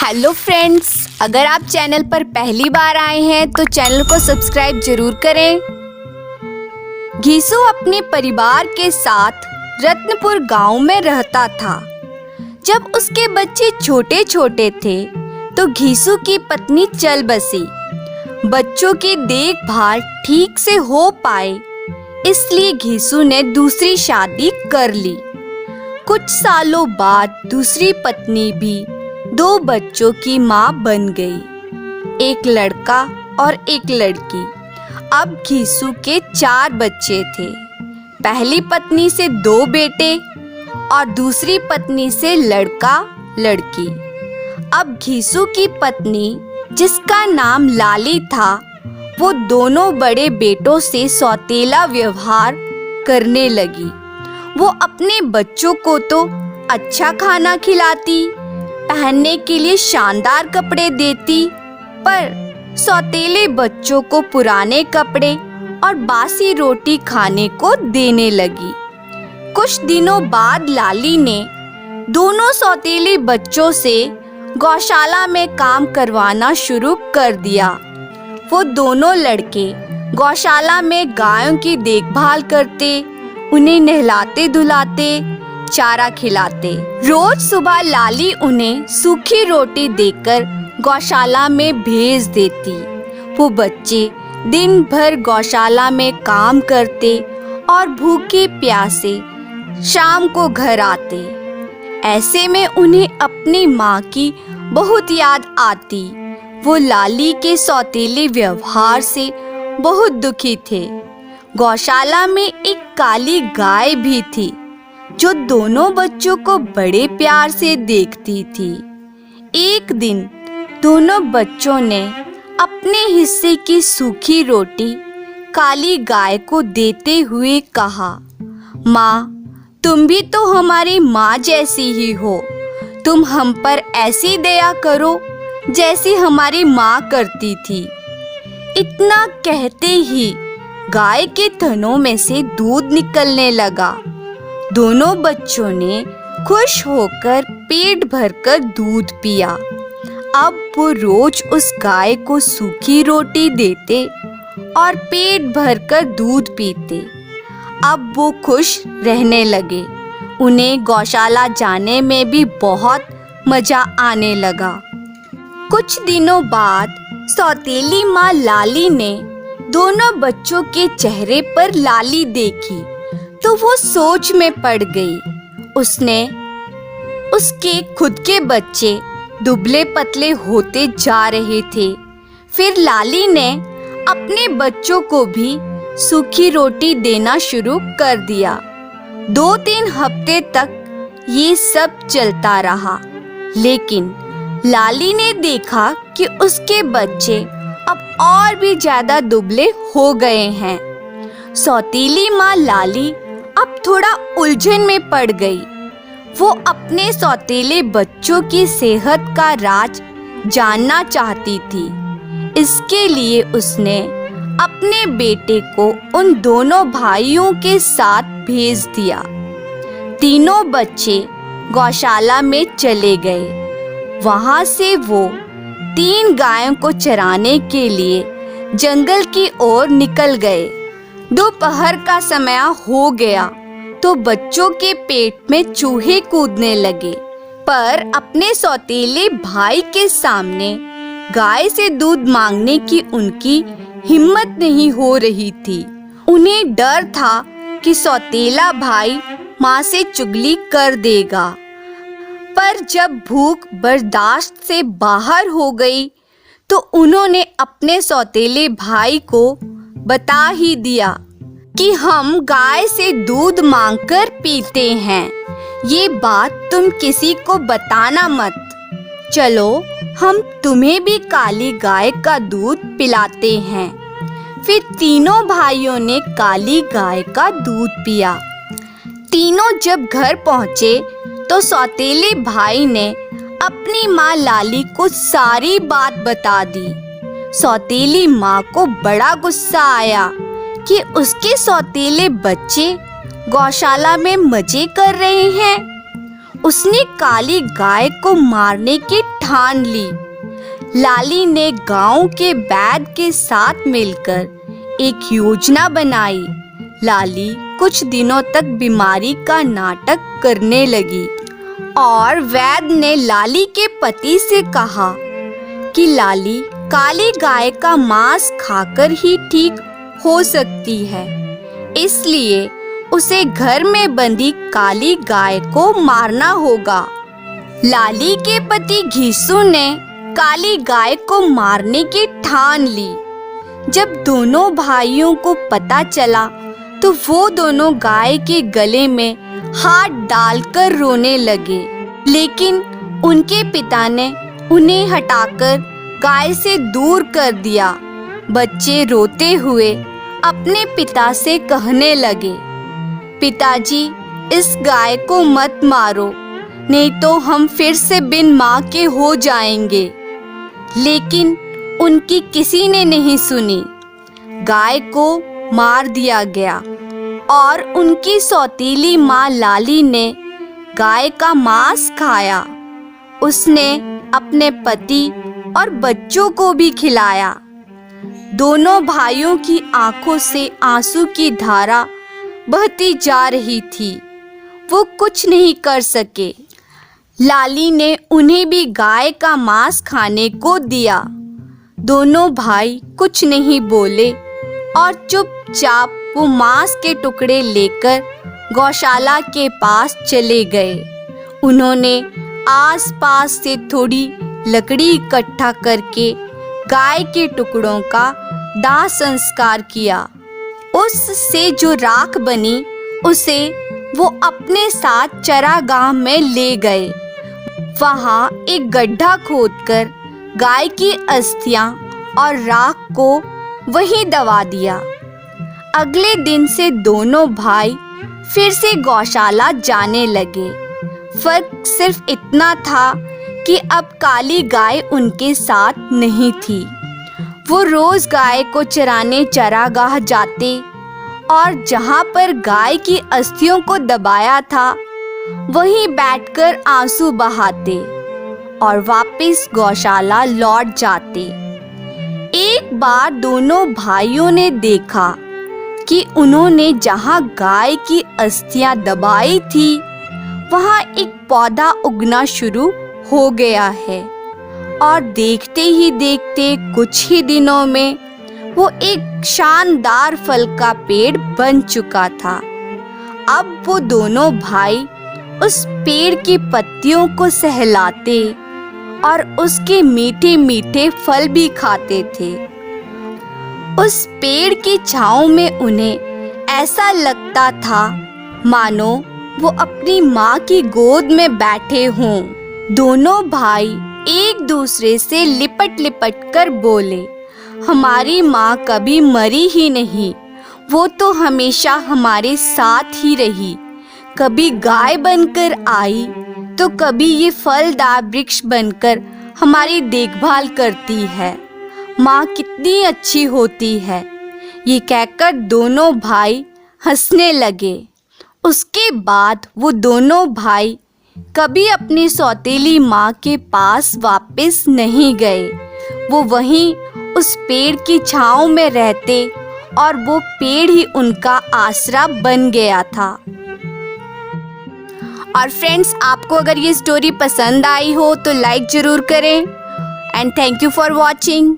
Hello friends, अगर आप channel पर पहली बार आए हैं तो चैनल को सब्सक्राइब जरूर करें। घीसू अपने परिवार के साथ रत्नपुर गांव में रहता था। जब उसके बच्चे छोटे छोटे थे तो घीसू की पत्नी चल बसी। बच्चों की देखभाल ठीक से हो पाए इसलिए घीसू ने दूसरी शादी कर ली। कुछ सालों बाद दूसरी पत्नी भी 2 बच्चों की माँ बन गई, एक लड़का और एक लड़की। अब घीसू के 4 बच्चे थे। पहली पत्नी से 2 बेटे और दूसरी पत्नी से लड़का लड़की। अब घीसू की पत्नी, जिसका नाम लाली था, वो दोनों बड़े बेटों से सौतेला व्यवहार करने लगी। वो अपने बच्चों को तो अच्छा खाना खिलाती, पहनने के लिए शानदार कपड़े देती, पर सौतेले बच्चों को पुराने कपड़े और बासी रोटी खाने को देने लगी। कुछ दिनों बाद लाली ने दोनों सौतेले बच्चों से गौशाला में काम करवाना शुरू कर दिया। वो दोनों लड़के गौशाला में गायों की देखभाल करते, उन्हें नहलाते धुलाते, चारा खिलाते। रोज सुबह लाली उन्हें सूखी रोटी देकर गौशाला में भेज देती। वो बच्चे दिन भर गौशाला में काम करते और भूखे प्यासे शाम को घर आते। ऐसे में उन्हें अपनी माँ की बहुत याद आती। वो लाली के सौतेले व्यवहार से बहुत दुखी थे। गौशाला में एक काली गाय भी थी जो दोनों बच्चों को बड़े प्यार से देखती थी। एक दिन दोनों बच्चों ने अपने हिस्से की सूखी रोटी काली गाय को देते हुए कहा, माँ, तुम भी तो हमारी माँ जैसी ही हो। तुम हम पर ऐसी दया करो जैसी हमारी माँ करती थी। इतना कहते ही गाय के थनों में से दूध निकलने लगा। दोनों बच्चों ने खुश होकर पेट भरकर दूध पिया। अब वो रोज उस गाय को सूखी रोटी देते और पेट भरकर दूध पीते। अब वो खुश रहने लगे। उन्हें गौशाला जाने में भी बहुत मजा आने लगा। कुछ दिनों बाद सौतेली माँ लाली ने दोनों बच्चों के चेहरे पर लाली देखी तो वो सोच में पड़ गई। उसके खुद के बच्चे दुबले पतले होते जा रहे थे। फिर लाली ने अपने बच्चों को भी सूखी रोटी देना शुरू कर दिया। 2-3 हफ्ते तक ये सब चलता रहा, लेकिन लाली ने देखा कि उसके बच्चे अब और भी ज्यादा दुबले हो गए हैं। सौतीली माँ लाली अब थोड़ा उलझन में पड़ गई। वो अपने सौतेले बच्चों की सेहत का राज जानना चाहती थी। इसके लिए उसने अपने बेटे को उन दोनों भाइयों के साथ भेज दिया। तीनों बच्चे गौशाला में चले गए। वहां से वो 3 गायों को चराने के लिए जंगल की ओर निकल गए। दोपहर का समय हो गया तो बच्चों के पेट में चूहे कूदने लगे, पर अपने सौतेले भाई के सामने गाय से दूध मांगने की उनकी हिम्मत नहीं हो रही थी। उन्हें डर था कि सौतेला भाई माँ से चुगली कर देगा। पर जब भूख बर्दाश्त से बाहर हो गई तो उन्होंने अपने सौतेले भाई को बता ही दिया कि हम गाय से दूध मांगकर पीते हैं। ये बात तुम किसी को बताना मत। चलो, हम तुम्हें भी काली गाय का दूध पिलाते हैं। फिर तीनों भाइयों ने काली गाय का दूध पिया। तीनों जब घर पहुँचे तो सौतेले भाई ने अपनी माँ लाली को सारी बात बता दी। सौतेली माँ को बड़ा गुस्सा आया कि उसके सौतेले बच्चे गौशाला में मजे कर रहे हैं। उसने काली गाय को मारने की ठान ली। लाली ने गांव के वैद्य के साथ मिलकर एक योजना बनाई। लाली कुछ दिनों तक बीमारी का नाटक करने लगी और वैद्य ने लाली के पति से कहा कि लाली काली गाय का मांस खाकर ही ठीक हो सकती है, इसलिए उसे घर में बंधी काली गाय को मारना होगा। लाली के पति घीसू ने काली गाय को मारने की ठान ली। जब दोनों भाइयों को पता चला तो वो दोनों गाय के गले में हाथ डालकर रोने लगे, लेकिन उनके पिता ने उन्हें हटाकर गाय से दूर कर दिया। बच्चे रोते हुए अपने पिता से कहने लगे, पिताजी, इस गाय को मत मारो, नहीं तो हम फिर से बिन माँ के हो जाएंगे। लेकिन उनकी किसी ने नहीं सुनी। गाय को मार दिया गया और उनकी सौतीली माँ लाली ने गाय का मांस खाया। उसने अपने पति और बच्चों को भी खिलाया। दोनों भाइयों की आंखों से आंसू की धारा बहती जा रही थी। वो कुछ नहीं कर सके। लाली ने उन्हें भी गाय का मांस खाने को दिया। दोनों भाई कुछ नहीं बोले और चुपचाप वो मांस के टुकड़े लेकर गौशाला के पास चले गए। उन्होंने आसपास से थोड़ी लकड़ी इकट्ठा करके गाय के टुकड़ों का दाह संस्कार किया। उससे जो राख बनी उसे वो अपने साथ चरागाह में ले गए। वहाँ एक गड्ढा खोदकर गाय की अस्थियां और राख को वहीं दबा दिया। अगले दिन से दोनों भाई फिर से गौशाला जाने लगे। फर्क सिर्फ इतना था कि अब काली गाय उनके साथ नहीं थी। वो रोज गाय को चराने चरागाह जाते और जहाँ पर गाय की अस्थियों को दबाया था वहीं बैठकर आंसू बहाते और वापस गौशाला लौट जाते। एक बार दोनों भाइयों ने देखा कि उन्होंने जहाँ गाय की अस्थियां दबाई थी वहाँ एक पौधा उगना शुरू हो गया है और देखते ही देखते कुछ ही दिनों में वो एक शानदार फल का पेड़ बन चुका था। अब वो दोनों भाई उस पेड़ की पत्तियों को सहलाते और उसके मीठे मीठे फल भी खाते थे। उस पेड़ की छांव में उन्हें ऐसा लगता था मानो वो अपनी माँ की गोद में बैठे हों। दोनों भाई एक दूसरे से लिपट लिपट कर बोले, हमारी माँ कभी मरी ही नहीं, वो तो हमेशा हमारे साथ ही रही। कभी गाय बनकर आई तो कभी ये फलदार वृक्ष बनकर हमारी देखभाल करती है। माँ कितनी अच्छी होती है। ये कहकर दोनों भाई हंसने लगे। उसके बाद वो दोनों भाई कभी अपनी सौतेली माँ के पास वापस नहीं गए। वो वहीं उस पेड़ की छांव में रहते और वो पेड़ ही उनका आसरा बन गया था। और फ्रेंड्स, आपको अगर ये स्टोरी पसंद आई हो तो लाइक ज़रूर करें and thank you for watching.